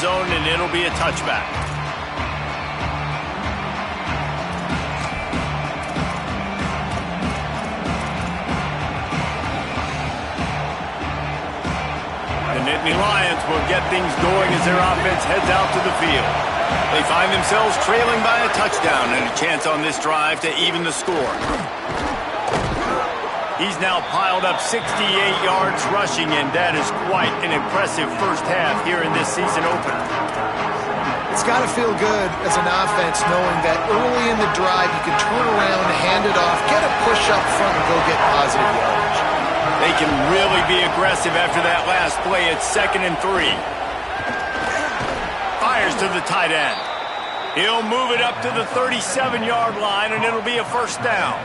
zone, and it'll be a touchback. The Nittany Lions will get things going as their offense heads out to the field. They find themselves trailing by a touchdown and a chance on this drive to even the score. He's now piled up 68 yards rushing, and that is quite an impressive first half here in this season opener. It's got to feel good as an offense knowing that early in the drive you can turn around, hand it off, get a push up front, and go get positive yardage. They can really be aggressive after that last play. It's 2nd and 3. Fires to the tight end. He'll move it up to the 37-yard line, and it'll be a first down.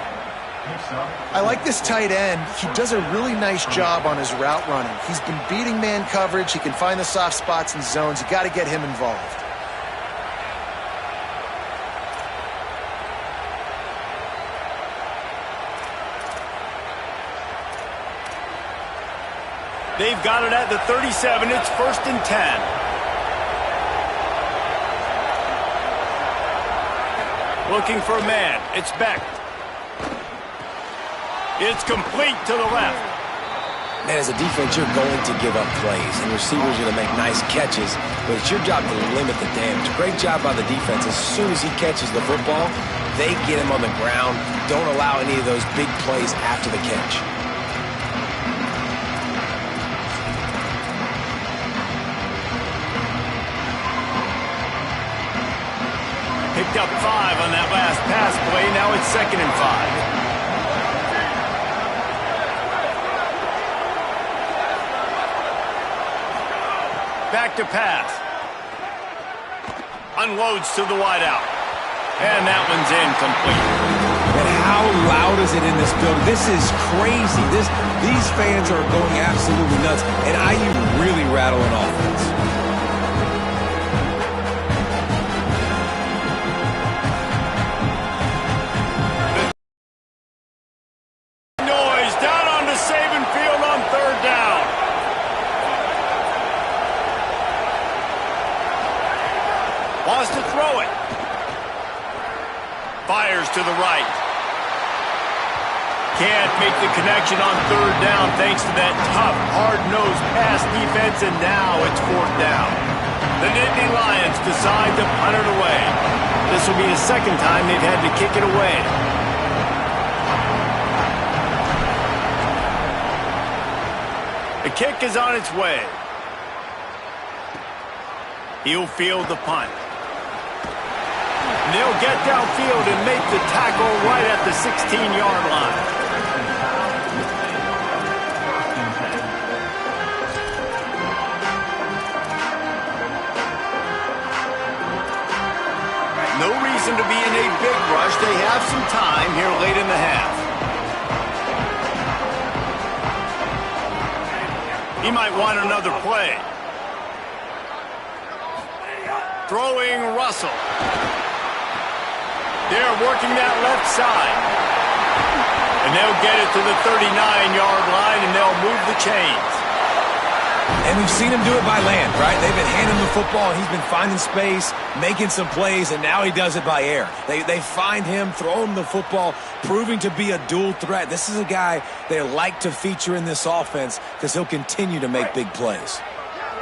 I like this tight end. He does a really nice job on his route running. He's been beating man coverage. He can find the soft spots and zones. You got to get him involved. They've got it at the 37. It's 1st and 10. Looking for a man. It's Beck. It's complete to the left. Man, as a defense, you're going to give up plays, and receivers are going to make nice catches, but it's your job to limit the damage. Great job by the defense. As soon as he catches the football, they get him on the ground. Don't allow any of those big plays after the catch. Picked up 5 on that last pass play. Now it's 2nd and 5. Back to pass. Unloads to the wideout. And that one's incomplete. And how loud is it in this building? This is crazy. These fans are going absolutely nuts. And IU really rattling offense. Noise down onto Saban Field on 3rd down. Wants to throw it. Fires to the right. Can't make the connection on 3rd down thanks to that tough, hard-nosed pass defense, and now it's 4th down. The Nittany Lions decide to punt it away. This will be the 2nd time they've had to kick it away. The kick is on its way. He'll field the punt. And they'll get downfield and make the tackle right at the 16-yard line. No reason to be in a big rush. They have some time here late in the half. He might want another play. Throwing Russell. They're working that left side. And they'll get it to the 39-yard line, and they'll move the chains. And we've seen him do it by land, right? They've been handing him the football, and he's been finding space, making some plays, and now he does it by air. They find him, throw him the football, proving to be a dual threat. This is a guy they like to feature in this offense because he'll continue to make big plays.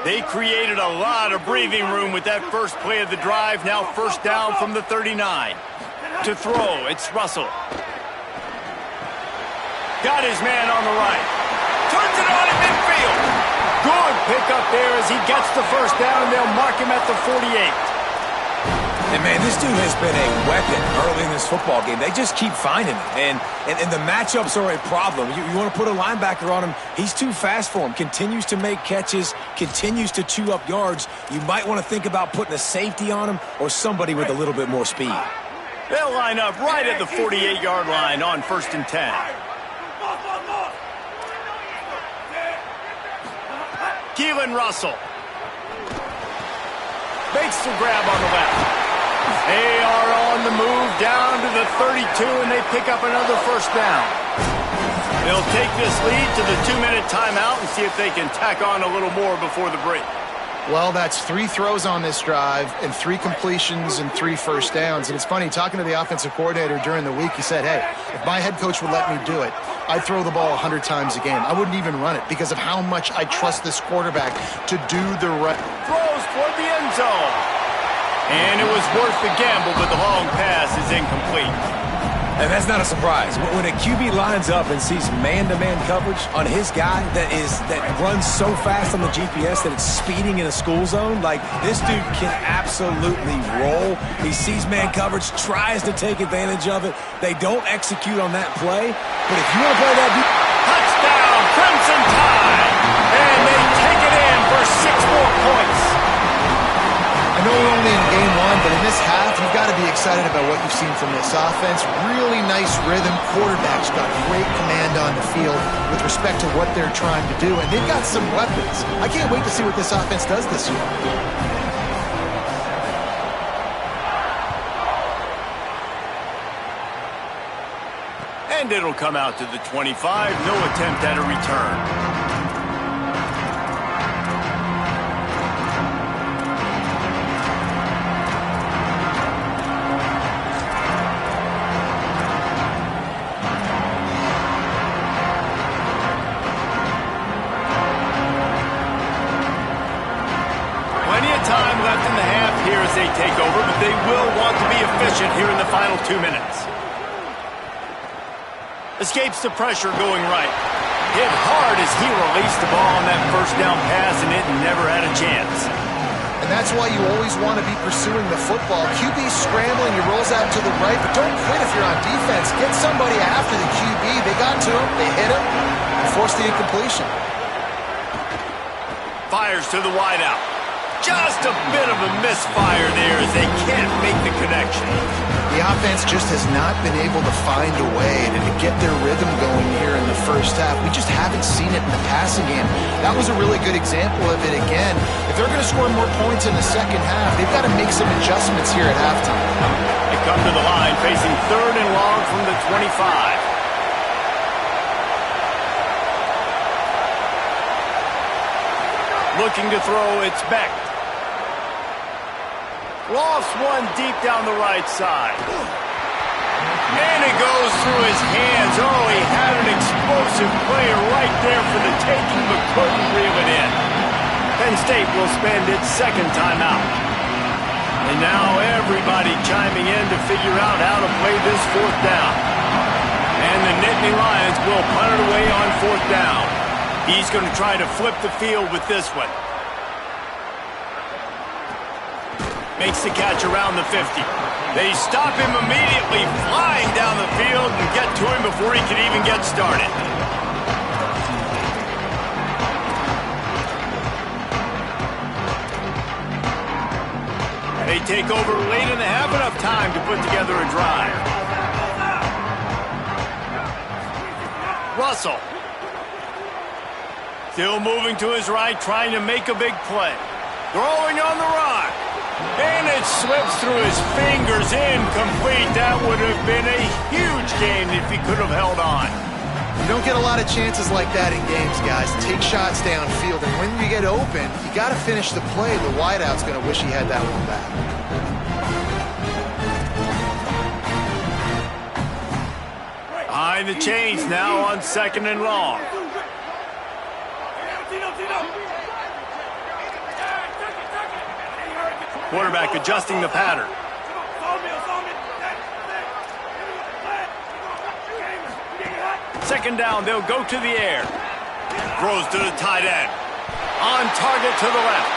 They created a lot of breathing room with that first play of the drive. Now 1st down from the 39. To throw, it's Russell. Got his man on the right. Turns it on at midfield. Good pickup there as he gets the 1st down, and they'll mark him at the 48. And, man, this dude has been a weapon early in this football game. They just keep finding him. And the matchups are a problem. You want to put a linebacker on him, he's too fast for him. Continues to make catches, continues to chew up yards. You might want to think about putting a safety on him or somebody with a little bit more speed. They'll line up right at the 48-yard line on 1st and 10. Keelan Russell makes the grab on the left. They are on the move down to the 32, and they pick up another 1st down. They'll take this lead to the 2-minute timeout and see if they can tack on a little more before the break. Well, that's 3 throws on this drive and 3 completions and 3 first downs. And it's funny, talking to the offensive coordinator during the week, he said, hey, if my head coach would let me do it, I'd throw the ball 100 times a game. I wouldn't even run it because of how much I trust this quarterback to do the right. Throws toward the end zone. And it was worth the gamble, but the long pass is incomplete. And that's not a surprise. When a QB lines up and sees man-to-man coverage on his guy that runs so fast on the GPS that it's speeding in a school zone, like this dude can absolutely roll. He sees man coverage, tries to take advantage of it. They don't execute on that play. But if you want to play that touchdown, Crimson Tide! And they take it in for 6 more points. I know we're only in game 1, but in this half, you've got to be excited about what you've seen from this offense. Really nice rhythm. Quarterback's got great command on the field with respect to what they're trying to do, and they've got some weapons. I can't wait to see what this offense does this year. And it'll come out to the 25. No attempt at a return. Time left in the half here as they take over, but they will want to be efficient here in the final 2 minutes. Escapes the pressure going right. Hit hard as he released the ball on that first down pass, and it never had a chance. And that's why you always want to be pursuing the football. QB's scrambling, he rolls out to the right, but don't quit if you're on defense. Get somebody after the QB. They got to him, they hit him, and forced the incompletion. Fires to the wideout. Just a bit of a misfire there as they can't make the connection. The offense just has not been able to find a way to get their rhythm going here in the first half. We just haven't seen it in the passing game. That was a really good example of it again. If they're going to score more points in the second half, they've got to make some adjustments here at halftime. They come to the line facing 3rd and long from the 25. Looking to throw, it's Beck. Lost one deep down the right side. And it goes through his hands. Oh, he had an explosive player right there for the taking, but couldn't reel it in. Penn State will spend its second timeout. And now everybody chiming in to figure out how to play this 4th down. And the Nittany Lions will punt it away on 4th down. He's going to try to flip the field with this one. Makes the catch around the 50. They stop him immediately, flying down the field and get to him before he can even get started. They take over late in the half, enough time to put together a drive. Russell. Still moving to his right, trying to make a big play. Throwing on the run. And it slips through his fingers, incomplete. That would have been a huge gain if he could have held on. You don't get a lot of chances like that in games, guys. Take shots downfield, and when you get open, you got to finish the play. The wideout's going to wish he had that one back. Behind the chains now on 2nd and long. Quarterback adjusting the pattern. Second down, they'll go to the air. Throws to the tight end. On target to the left.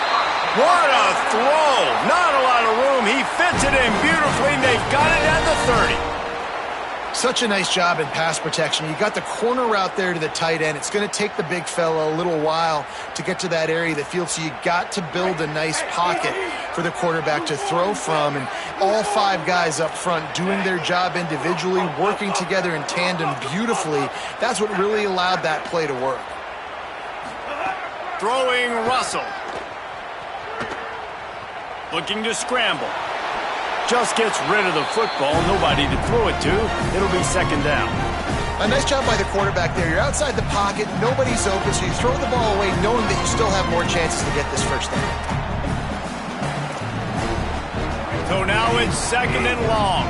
What a throw! Not a lot of room. He fits it in beautifully, and they've got it at the 30. Such a nice job in pass protection. You got the corner route there to the tight end. It's going to take the big fella a little while to get to that area of the field, so you got to build a nice pocket for the quarterback to throw from. And all 5 guys up front doing their job individually, working together in tandem beautifully. That's what really allowed that play to work. Throwing Russell. Looking to scramble. Just gets rid of the football. Nobody to throw it to. It'll be 2nd down. A nice job by the quarterback there. You're outside the pocket, nobody's open, so you throw the ball away knowing that you still have more chances to get this first down. So now it's 2nd and long.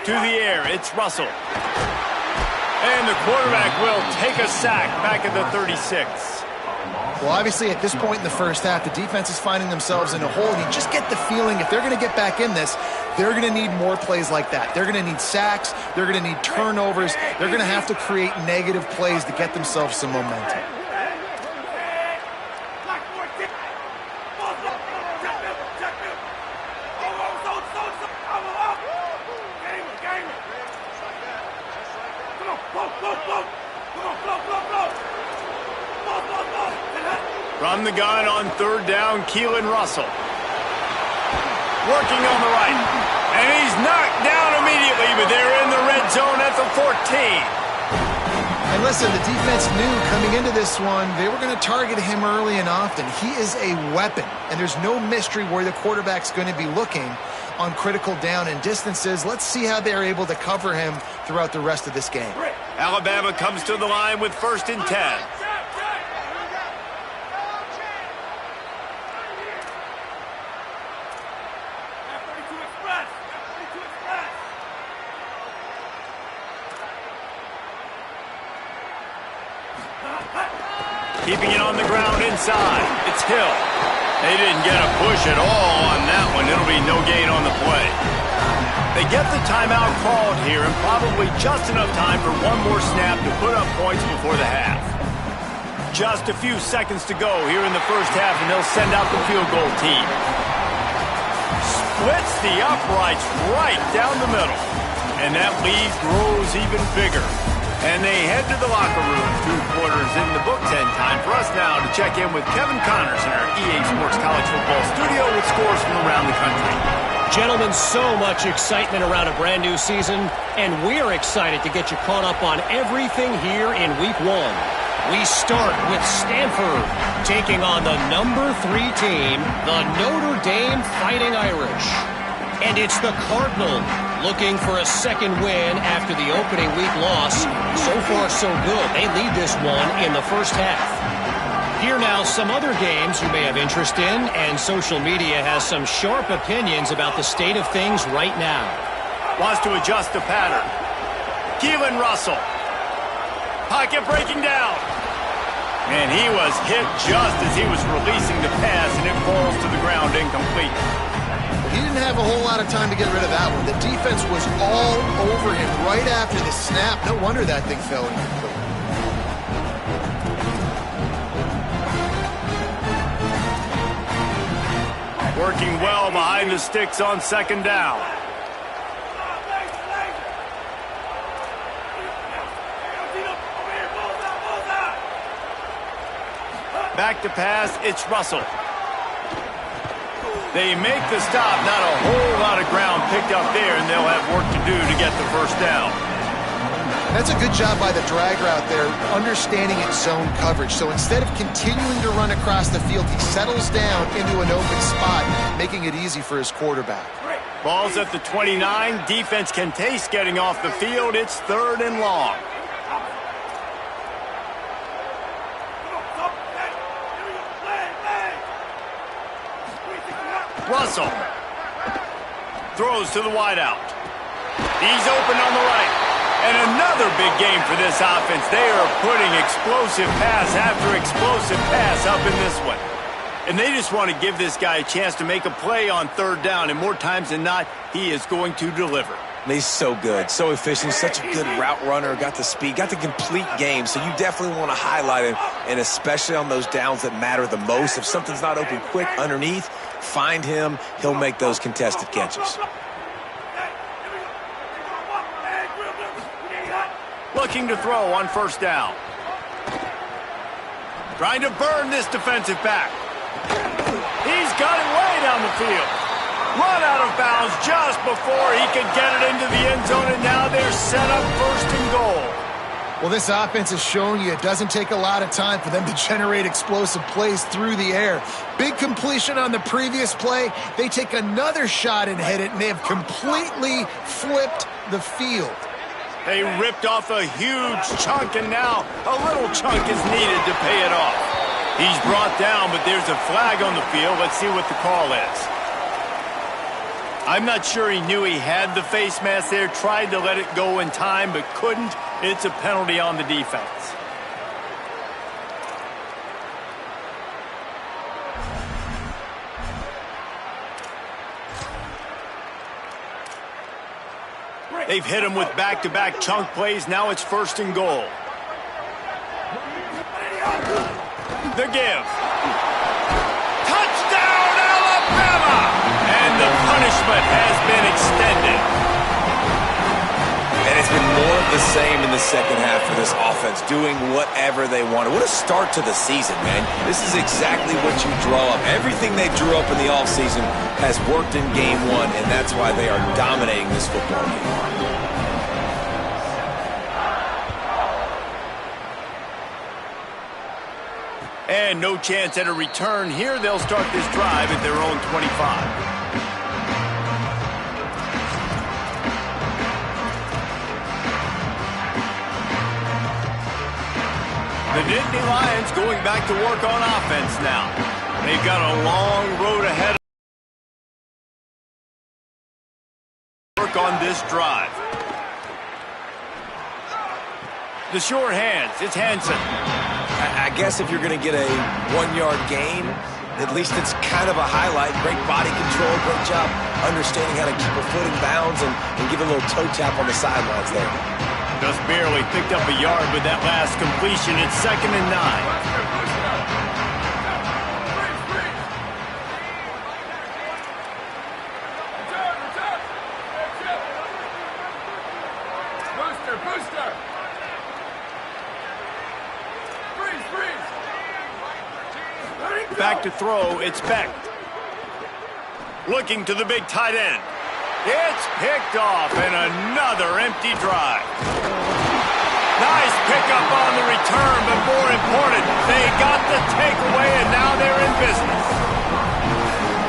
To the air, it's Russell. And the quarterback will take a sack back at the 36. Well, obviously, at this point in the first half, the defense is finding themselves in a hole, and you just get the feeling if they're going to get back in this, they're going to need more plays like that. They're going to need sacks. They're going to need turnovers. They're going to have to create negative plays to get themselves some momentum. From the gun on 3rd down, Keelan Russell. Working on the right. And he's knocked down immediately, but they're in the red zone at the 14. And listen, the defense knew coming into this one, they were going to target him early and often. He is a weapon, and there's no mystery where the quarterback's going to be looking on critical down and distances. Let's see how they're able to cover him throughout the rest of this game. Alabama comes to the line with 1st and 10. Keeping it on the ground inside. It's Hill. They didn't get a push at all on that one. It'll be no gain on the play. They get the timeout called here and probably just enough time for one more snap to put up points before the half. Just a few seconds to go here in the first half, and they'll send out the field goal team. Splits the uprights right down the middle. And that lead grows even bigger. And they head to the locker room. 2 quarters in the books, and time for us now to check in with Kevin Connors in our EA Sports College Football studio with scores from around the country. Gentlemen, so much excitement around a brand new season, and we're excited to get you caught up on everything here in Week 1. We start with Stanford taking on the number 3 team, the Notre Dame Fighting Irish. And it's the Cardinal looking for a 2nd win after the opening week loss. So far, so good. They lead this one in the first half. Here now, some other games you may have interest in, and social media has some sharp opinions about the state of things right now. Wants to adjust the pattern. Keelan Russell. Pocket breaking down. And he was hit just as he was releasing the pass, and it falls to the ground incomplete. He didn't have a whole lot of time to get rid of that one. The defense was all over him right after the snap. No wonder that thing fell incomplete. Working well behind the sticks on 2nd down. Back to pass, it's Russell. They make the stop, not a whole lot of ground picked up there, and they'll have work to do to get the first down. That's a good job by the drag route there, understanding its zone coverage. So instead of continuing to run across the field, he settles down into an open spot, making it easy for his quarterback. Ball's at the 29. Defense can taste getting off the field. It's 3rd and long. Russell throws to the wideout. He's open on the right. And another big game for this offense. They are putting explosive pass after explosive pass up in this one. And they just want to give this guy a chance to make a play on 3rd down. And more times than not, he is going to deliver. He's so good, so efficient, such a good route runner, got the speed, got the complete game. So you definitely want to highlight him, and especially on those downs that matter the most. If something's not open quick underneath, find him. He'll make those contested catches. Looking to throw on 1st down. Trying to burn this defensive back. He's got it way down the field. Run out of bounds just before he could get it into the end zone, and now they're set up 1st and goal. Well, this offense is showing you it doesn't take a lot of time for them to generate explosive plays through the air. Big completion on the previous play. They take another shot and hit it, and they have completely flipped the field. They ripped off a huge chunk, and now a little chunk is needed to pay it off. He's brought down, but there's a flag on the field. Let's see what the call is. I'm not sure he knew he had the face mask there, tried to let it go in time, but couldn't. It's a penalty on the defense. They've hit him with back-to-back chunk plays. Now it's 1st and goal. The give. Touchdown, Alabama! And the punishment has been extended. And it's been more of the same in the second half for this offense, doing whatever they wanted. What a start to the season, man. This is exactly what you draw up. Everything they drew up in the offseason has worked in game 1, and that's why they are dominating this football game. And no chance at a return here. They'll start this drive at their own 25. The Nittany Lions going back to work on offense now. They've got a long road ahead of work on this drive. The sure hands, it's Hansen. I guess if you're going to get a 1-yard gain, at least it's kind of a highlight. Great body control, great job understanding how to keep a foot in bounds and give a little toe tap on the sidelines there. Just barely picked up a yard with that last completion. It's 2nd and 9. Back to throw, it's Beck. Looking to the big tight end. It's picked off, and another empty drive. Nice pickup on the return, but more important, they got the takeaway, and now they're in business.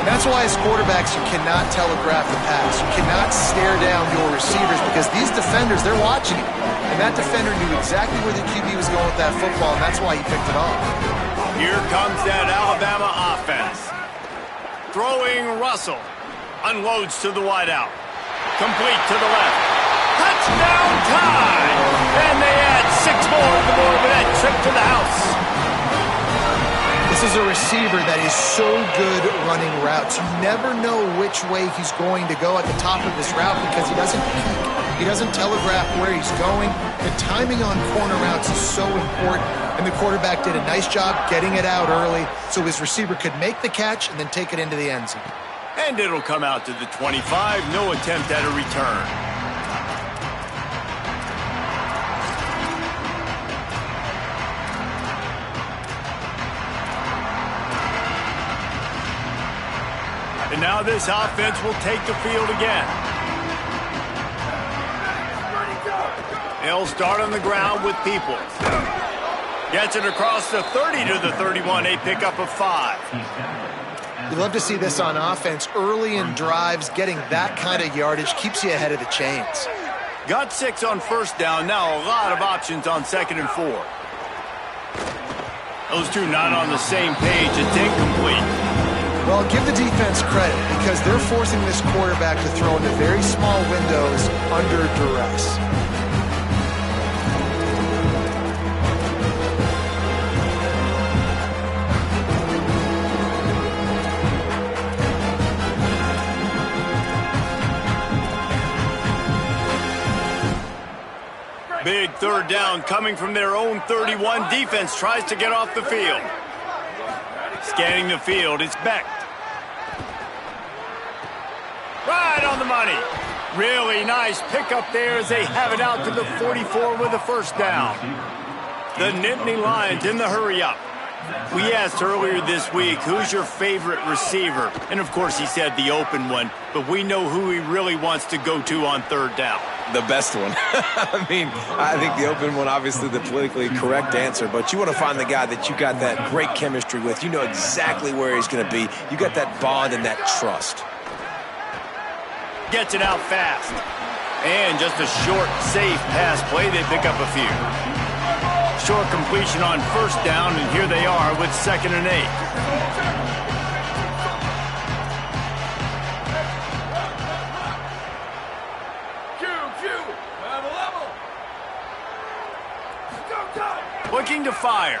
That's why as quarterbacks, you cannot telegraph the pass. You cannot stare down your receivers because these defenders, they're watching it. And that defender knew exactly where the QB was going with that football, and that's why he picked it off. Here comes that Alabama offense. Throwing Russell. Unloads to the wideout. Complete to the left. Touchdown time! And they add 6 more to the board with that trip to the house. This is a receiver that is so good running routes. You never know which way he's going to go at the top of his route because he doesn't peek. He doesn't telegraph where he's going. The timing on corner routes is so important, and the quarterback did a nice job getting it out early so his receiver could make the catch and then take it into the end zone. And it'll come out to the 25. No attempt at a return. And now this offense will take the field again. They'll start on the ground with Peoples. Gets it across the 30 to the 31. A pickup of 5. You love to see this on offense. Early in drives, getting that kind of yardage keeps you ahead of the chains. Got 6 on 1st down. Now a lot of options on 2nd and 4. Those two not on the same page. It's incomplete. Well, give the defense credit because they're forcing this quarterback to throw into very small windows under duress. Big 3rd down coming from their own 31. Defense tries to get off the field. Scanning the field, it's Beck. Right on the money. Really nice pickup there as they have it out to the 44 with a 1st down. The Nittany Lions in the hurry-up. We asked earlier this week, who's your favorite receiver? And, of course, he said the open one, but we know who he really wants to go to on 3rd down. The best one. I mean, I think the open one, obviously the politically correct answer, but you want to find the guy that you got that great chemistry with. You know exactly where he's going to be. You got that bond and that trust. Gets it out fast. And just a short, safe pass play. They pick up a few. Short completion on first down, and here they are with 2nd and 8. Looking to fire.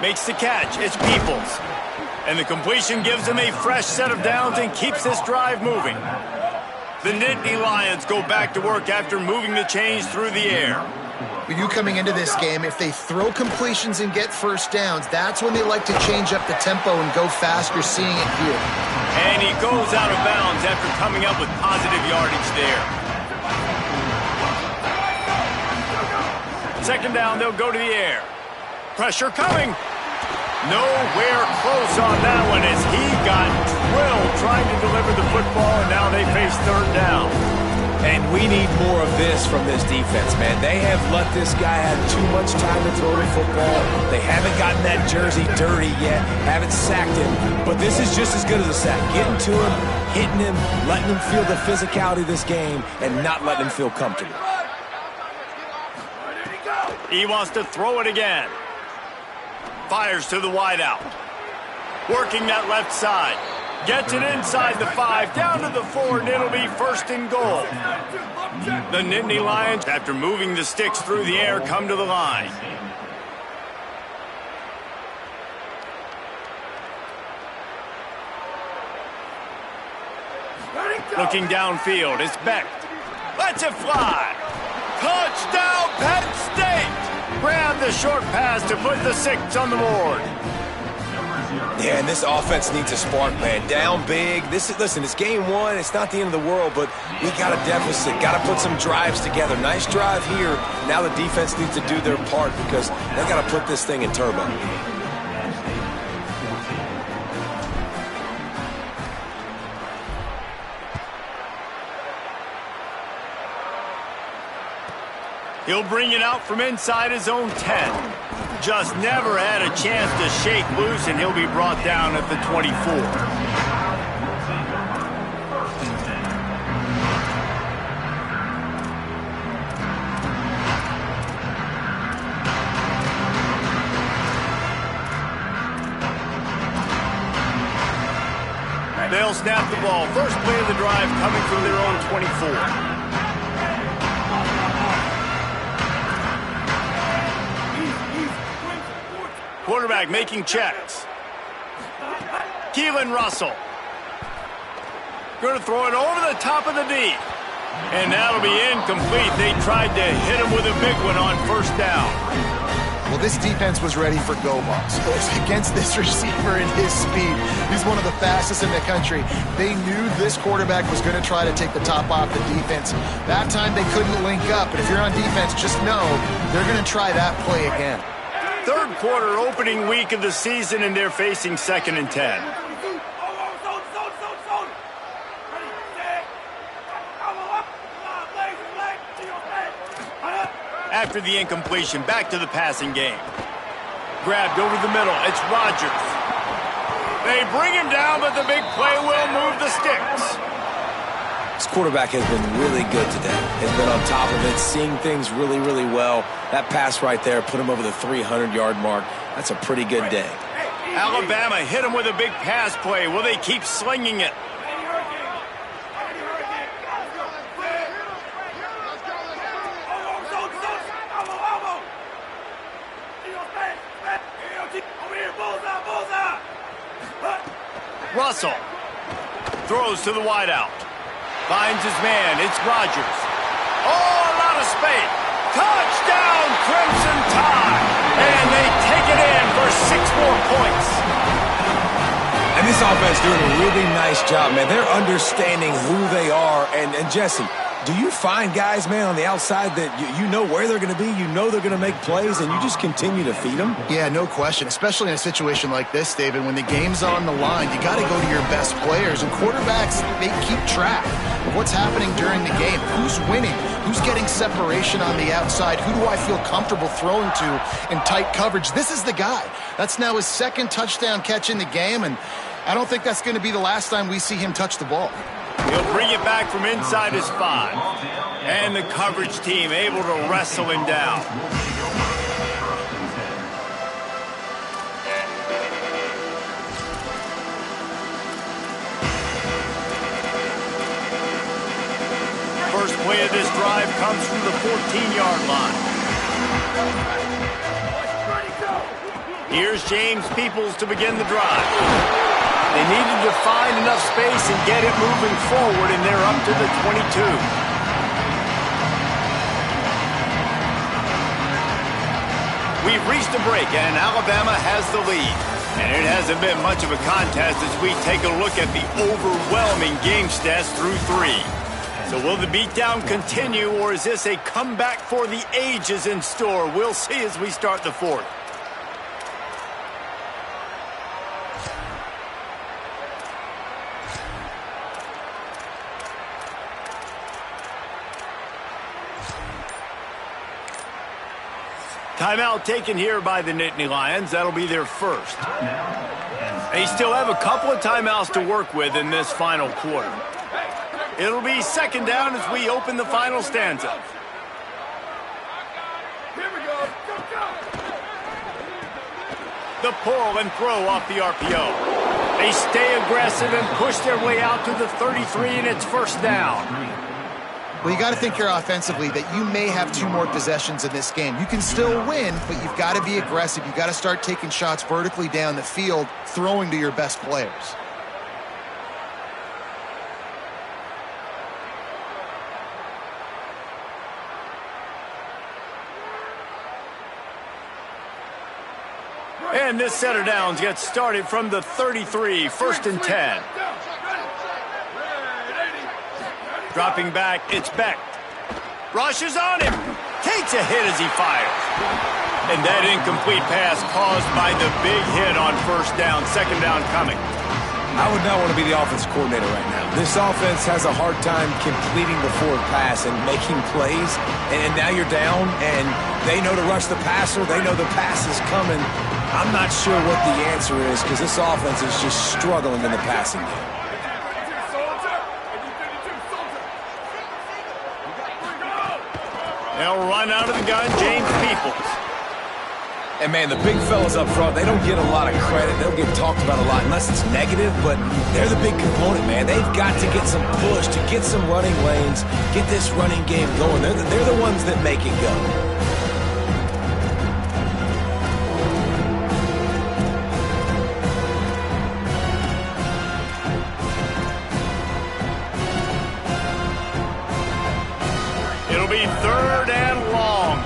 Makes the catch. It's Peoples. And the completion gives him a fresh set of downs and keeps this drive moving. The Nittany Lions go back to work after moving the chains through the air. With you coming into this game, if they throw completions and get first downs, that's when they like to change up the tempo and go fast. You're seeing it here. And he goes out of bounds after coming up with positive yardage there. 2nd down, they'll go to the air. Pressure coming. Nowhere close on that one as he got drilled trying to deliver the football, and now they face 3rd down. And we need more of this from this defense, man. They have let this guy have too much time to throw the football. They haven't gotten that jersey dirty yet, haven't sacked him. But this is just as good as a sack. Getting to him, hitting him, letting him feel the physicality of this game, and not letting him feel comfortable. He wants to throw it again. Fires to the wideout. Working that left side. Gets it inside the 5, down to the 4, and it'll be 1st and goal. The Nittany Lions, after moving the sticks through the air, come to the line. Looking downfield, it's Beck. Lets it fly. Touchdown, Penn State! Grab the short pass to put the 6 on the board. Yeah, and this offense needs a spark, man. Down big. Listen, it's game 1. It's not the end of the world, but we got a deficit. Got to put some drives together. Nice drive here. Now the defense needs to do their part because they got to put this thing in turbo. He'll bring it out from inside his own 10. Just never had a chance to shake loose, and he'll be brought down at the 24. They'll snap the ball. First play of the drive coming from their own 24. Quarterback making checks. Keelan Russell. Going to throw it over the top of the D. And that'll be incomplete. They tried to hit him with a big one on 1st down. Well, this defense was ready for go balls. Against this receiver and his speed, he's one of the fastest in the country. They knew this quarterback was going to try to take the top off the defense. That time they couldn't link up, but if you're on defense, just know they're going to try that play again. 3rd quarter, opening week of the season, and they're facing 2nd and 10. After the incompletion, back to the passing game. Grabbed over the middle, it's Rodgers. They bring him down, but the big play will move the sticks. This quarterback has been really good today. Has been on top of it, seeing things really, really well. That pass right there put him over the 300-yard mark. That's a pretty good day. Alabama hit him with a big pass play. Will they keep slinging it? Russell throws to the wideout. Finds his man. It's Rodgers. Oh, a lot of space. Touchdown, Crimson Tide. And they take it in for 6 more points. And this offense doing a really nice job, man. They're understanding who they are. And Jesse, do you find guys, man, on the outside that you know where they're going to be, you know they're going to make plays, and you just continue to feed them? Yeah, no question, especially in a situation like this, David. When the game's on the line, you got to go to your best players, and quarterbacks, they keep track. of what's happening during the game. Who's winning? Who's getting separation on the outside? Who do I feel comfortable throwing to in tight coverage? This is the guy. That's now his second touchdown catch in the game, and I don't think that's going to be the last time we see him touch the ball. He'll bring it back from inside his 5. And the coverage team able to wrestle him down. First play of this drive comes from the 14-yard line. Here's James Peoples to begin the drive. They needed to find enough space and get it moving forward, and they're up to the 22. We've reached a break, and Alabama has the lead. And it hasn't been much of a contest as we take a look at the overwhelming game stats through 3. So will the beatdown continue, or is this a comeback for the ages in store? We'll see as we start the 4th. Timeout taken here by the Nittany Lions. That'll be their first. They still have a couple of timeouts to work with in this final quarter. It'll be second down as we open the final stanza. Here we go. The pull and throw off the RPO. They stay aggressive and push their way out to the 33, and it's first down. Well, you got to think here offensively that you may have 2 more possessions in this game. You can still win, but you've got to be aggressive. You've got to start taking shots vertically down the field, throwing to your best players. And this set of downs gets started from the 33, first and 10. Dropping back, it's Beck. Rushes on him. Takes a hit as he fires. And that incomplete pass caused by the big hit on first down. Second down coming. I would not want to be the offense coordinator right now. This offense has a hard time completing the forward pass and making plays. And now you're down, and they know to rush the passer. They know the pass is coming. I'm not sure what the answer is because this offense is just struggling in the passing game. They'll run out of the gun, James Peoples. And, man, the big fellas up front, they don't get a lot of credit. They'll get talked about a lot unless it's negative, but they're the big component, man. They've got to get some push, to get some running lanes, get this running game going. They're the ones that make it go. It'll be third and long.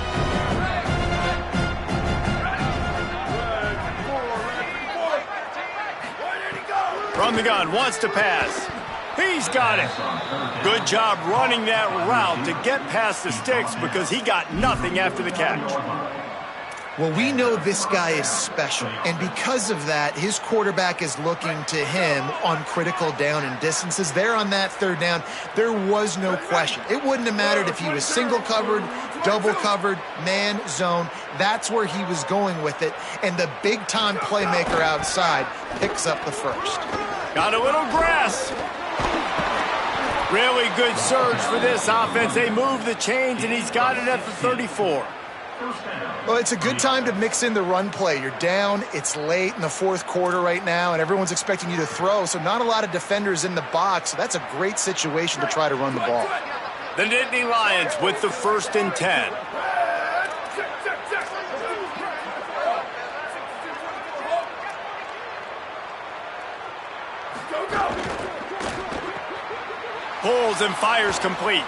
From the gun, wants to pass. He's got it. Good job running that route to get past the sticks because he got nothing after the catch. Well, we know this guy is special, and because of that, his quarterback is looking to him on critical down and distances. There on that third down, there was no question. It wouldn't have mattered if he was single covered, double covered, man, zone. That's where he was going with it, and the big-time playmaker outside picks up the first. Got a little grass. Really good surge for this offense. They move the chains, and he's got it at the 34. Well, it's a good time to mix in the run play. You're down, it's late in the fourth quarter right now, and everyone's expecting you to throw, so not a lot of defenders in the box. So that's a great situation to try to run the ball. The Nittany Lions with the first and 10. Pulls and fires complete.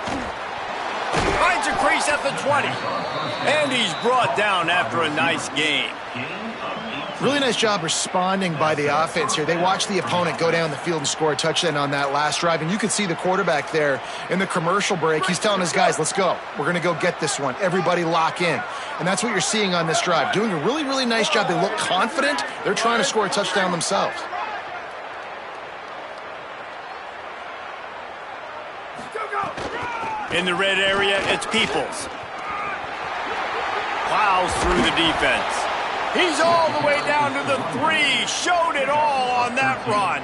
Finds a crease at the 20. And he's brought down after a nice game. Really nice job responding by the offense here. They watched the opponent go down the field and score a touchdown on that last drive. And you can see the quarterback there in the commercial break. He's telling his guys, let's go. We're going to go get this one. Everybody lock in. And that's what you're seeing on this drive. Doing a really, really nice job. They look confident. They're trying to score a touchdown themselves. In the red area, it's Peoples. Plows through the defense. He's all the way down to the 3. Showed it all on that run.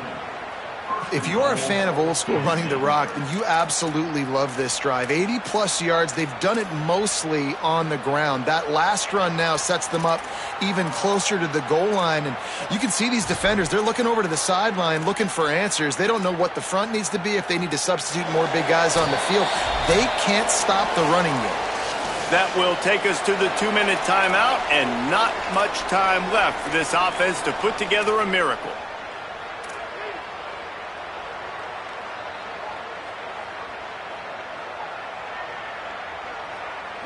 If you are a fan of old school running the rock, then you absolutely love this drive. 80-plus yards. They've done it mostly on the ground. That last run now sets them up even closer to the goal line. And you can see these defenders, they're looking over to the sideline looking for answers. They don't know what the front needs to be, if they need to substitute more big guys on the field. They can't stop the running game. That will take us to the 2-minute timeout, and not much time left for this offense to put together a miracle.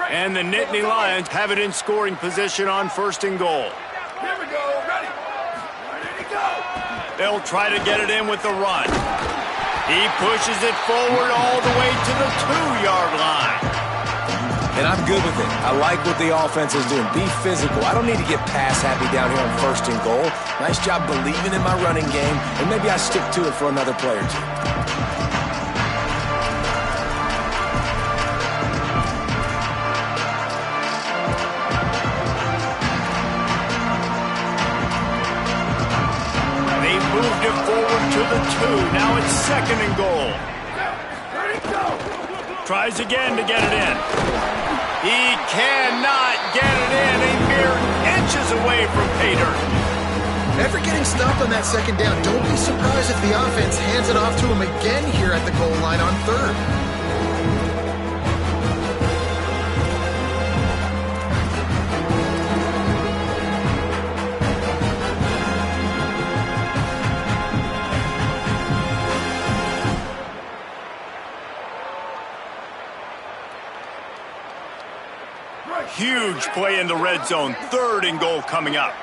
And the Nittany Lions have it in scoring position on 1st and goal. Here we go. Ready. Ready to go. They'll try to get it in with the run. He pushes it forward all the way to the 2-yard line. And I'm good with it. I like what the offense is doing. Be physical. I don't need to get pass happy down here on 1st and goal. Nice job believing in my running game, and maybe I stick to it for another play or two. Moved it forward to the 2. Now it's 2nd and goal. Tries again to get it in. He cannot get it in. A mere inches away from pay dirt. After getting stopped on that 2nd down, don't be surprised if the offense hands it off to him again here at the goal line on 3rd. Huge play in the red zone. 3rd and goal coming up.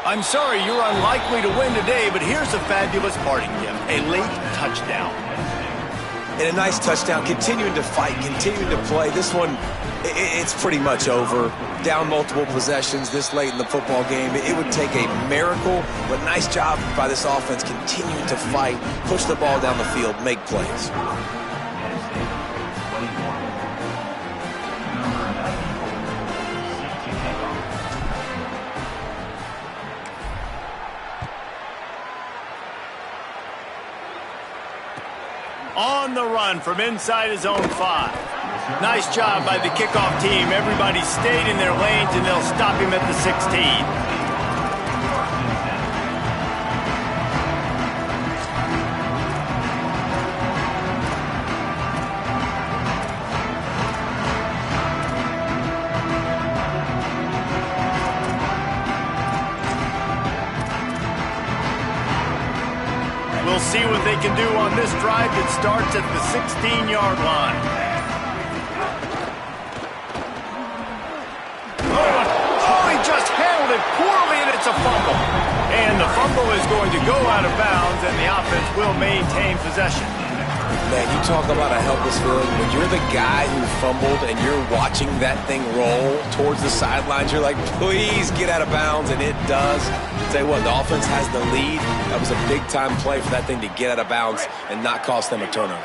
I'm sorry you're unlikely to win today, but here's a fabulous parting gift. A late touchdown. And a nice touchdown. Continuing to fight, continuing to play. This one, it's pretty much over. Down multiple possessions this late in the football game. It would take a miracle, but nice job by this offense continuing to fight, push the ball down the field, make plays. On the run from inside his own 5. Nice job by the kickoff team. Everybody stayed in their lanes, and they'll stop him at the 16. We'll see what they can do on this drive that starts at the 16-yard line. Oh, he just handled it poorly, and it's a fumble. And the fumble is going to go out of bounds, and the offense will maintain possession. Man, you talk about a helpless feeling. When you're the guy who fumbled and you're watching that thing roll towards the sidelines, you're like, please get out of bounds, and it does. Tell you what, the offense has the lead. That was a big-time play for that thing to get out of bounds and not cost them a turnover.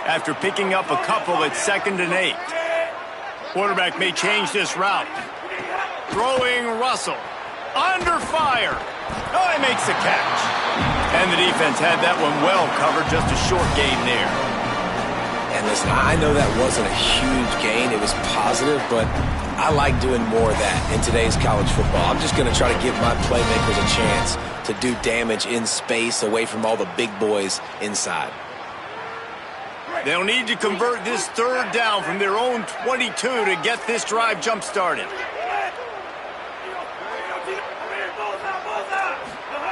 After picking up a couple, it's 2nd and 8. Quarterback may change this route. Throwing Russell. Under fire. Oh, he makes the catch. And the defense had that one well covered. Just a short gain there. And listen, I know that wasn't a huge gain. It was positive, but I like doing more of that in today's college football. I'm just going to try to give my playmakers a chance to do damage in space away from all the big boys inside. They'll need to convert this 3rd down from their own 22 to get this drive jump-started.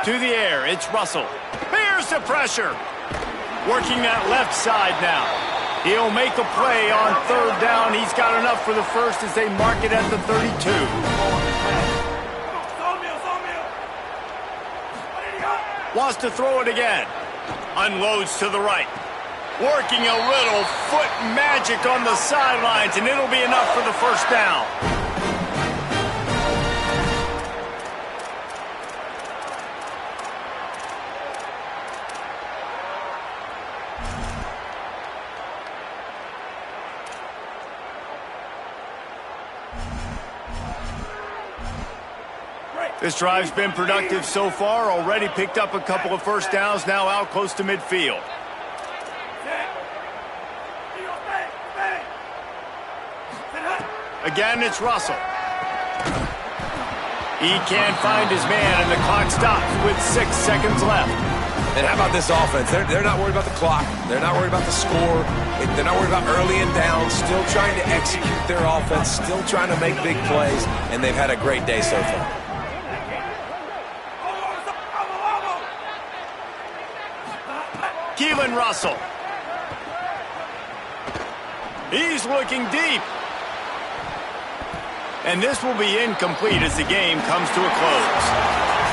To the air, it's Russell. Here's the pressure. Working that left side now. He'll make a play on 3rd down. He's got enough for the first as they mark it at the 32. Wants to throw it again. Unloads to the right. Working a little foot magic on the sidelines, and it'll be enough for the first down. This drive's been productive so far. Already picked up a couple of first downs, now out close to midfield. Again, it's Russell. He can't find his man, and the clock stops with 6 seconds left. And how about this offense? They're not worried about the clock. They're not worried about the score. They're not worried about early and down. Still trying to execute their offense. Still trying to make big plays. And they've had a great day so far. Keelan Russell. He's looking deep. And this will be incomplete as the game comes to a close.